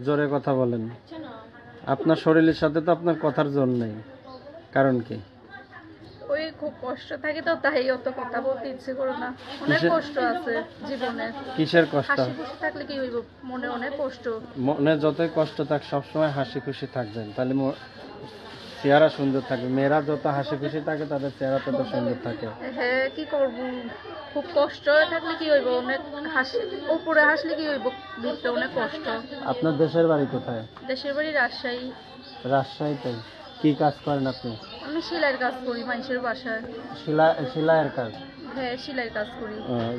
জোরে কথা বলেন। আপনার শরীরের সাথে তো আপনার কথার জোর নেই, কারণ কি? ওই খুব কষ্ট থাকে তো তাই অত কথা বলতে ইচ্ছে করে না। অনেক কষ্ট আছে জীবনে। কিসের কষ্ট? হাসি খুশি থাকলে কি হইব, মনে অনেক কষ্ট। মনে যতই কষ্ট থাক সবসময় হাসি খুশি থাকবেন, তাহলে চেহারা সুন্দর থাকবে। মেয়েরা যত হাসি খুশি থাকে তাদের চেহারা তত সুন্দর থাকে। হ্যাঁ, কি করব, খুব কষ্ট থাকলে কি হইব, অনেক হাসি উপরে হাসলে কি হইব, ভিতরে অনেক কষ্ট। আপনার দেশের বাড়ি কোথায়? দেশের বাড়ি রাজশাহী। রাজশাহীতে। কি কাজ করেন আপনি? আমি সেলাইয়ের কাজ করি মানুষের বাসায়। সেলাইয়ের কাজ? হ্যাঁ, সেলাইয়ের কাজ করি।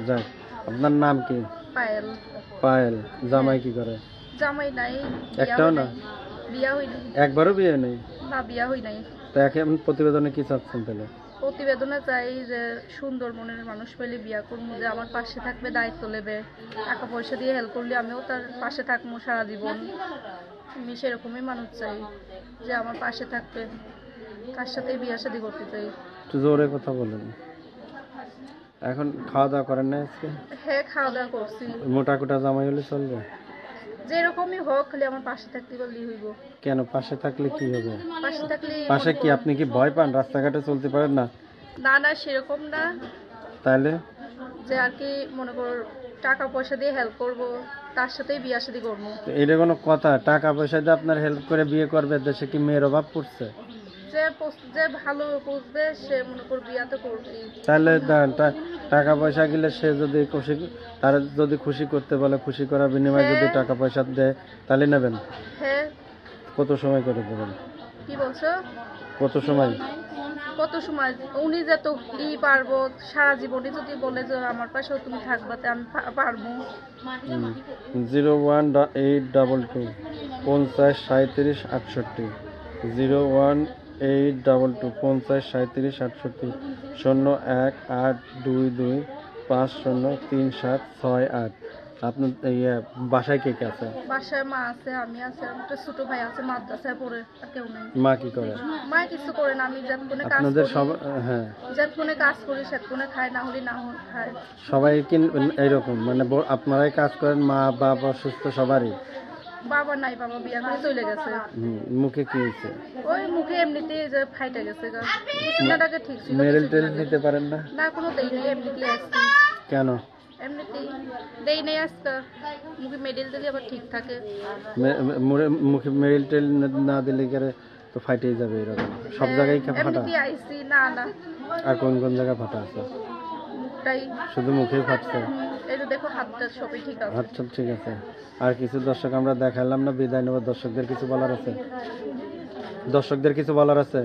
যাক, আপনার নাম কি? পায়েল। পায়েল। জামাই কি করে? জামাই নাই। একটাও না? বিয়া হইনি। একবারও বিয়ে নেই? না, বিয়া হই নাই। তো এখন প্রতিবেদনে কি চাচ্ছেন তাহলে? প্রতিবেদনে চাই যে সুন্দর মনের মানুষ পেলে বিয়া করবো, যে আমার পাশে থাকবে, দায়িত্ব নেবে, টাকা পয়সা দিয়ে হেল্প করলে আমিও তার পাশে থাকবো সারা জীবন। আমি সেরকমই মানুষ চাই যে আমার পাশে থাকবে, তার সাথেই বিয়া শাদী করতে চাই। একটু জোরে কথা বলেন। এখন খাওয়া দাওয়া করেন না আজকে? হ্যাঁ, খাওয়া দাওয়া করছি। মোটা কোটা জামাই হলে চলবে? যেরকমই হোক, খালি আমার পাশে থাকতে পারলেই হইব। কেন পাশে থাকলে কি হবে? পাশে থাকলে পাশে কি আপনি কি ভয় পান? রাস্তাঘাটে চলতে পারেন না? না না, সেরকম না। তাহলে যে আর কি মনে কর টাকা পয়সা দিয়ে হেল্প করব, তার সাথেই বিয়া শাদী করবো। এটা কোনো কথা? টাকা পয়সা দিয়ে আপনার হেল্প করে বিয়ে করবে? দেশে কি মেয়ের অভাব পড়ছে? যে ভালো বুঝবে সে মনে কর বিয়া তো করবেই। তাহলে টাকা পয়সা গেলে সে যদি খুশি, তার যদি খুশি করতে বলে, খুশি করার বিনিময়ে যদি টাকা পয়সা দেয় তাহলে নেবেন? হ্যাঁ। কত সময় করে দেবেন? কি বলছো? কত সময়? কত সময়? উনি যে তো পারবো সারা জীবনে যদি বলে যে আমার পাশেও তুমি থাকবা, তা আমি পারবো। 01822 50 37 68 01822 50 37 68 0182250376 আপনার বাসায় কে কে আছে? বাসায় মা আছে, আমি আছে, একটা ছোট ভাই আছে, মাদ্রাসায় পড়ে, আর কেউ নেই। মা কি করে? মা কিছু করে না, আমি যতক্ষণে কাজ আপনাদের করি, সব? হ্যাঁ, যতক্ষণে কাজ করি সেতক্ষণে খায়, না হলে না খায়। সবাই কি এইরকম? মানে আপনারাই কাজ করেন? মা বাবা সুস্থ সবারই? বাবা নাই, বাবা বিয়া করে চলে গেছে। মুখে কি হয়েছে? ওই মুখে এমনিতেই যে ফাইটা গেছে। কিছুটাকে ঠিক ছিল। মেরেল টেল নিতে পারেন না? না, কোনো দেই নেই, এমনিতেই আসছে। কেন? এমনিতেই দেই নেই আজকে। মুখে মেডেল দিলে আবার ঠিক থাকে। মুখে মেরিল টেল না দিলে গেলে তো ফাইটেই যাবে এরকম। সব জায়গায় কি ফাটা? এমনিতেই আইছি। না না। আর কোন কোন জায়গায় ফাটা আছে? মুখটাই। শুধু মুখেই ফাটছে? এই যে দেখো, হাতটা সবই ঠিক আছে। আচ্ছা, ঠিক আছে। আর কিছু দর্শক আমরা দেখালাম না, বিদায় নেব। দর্শকদের কিছু বলার আছে?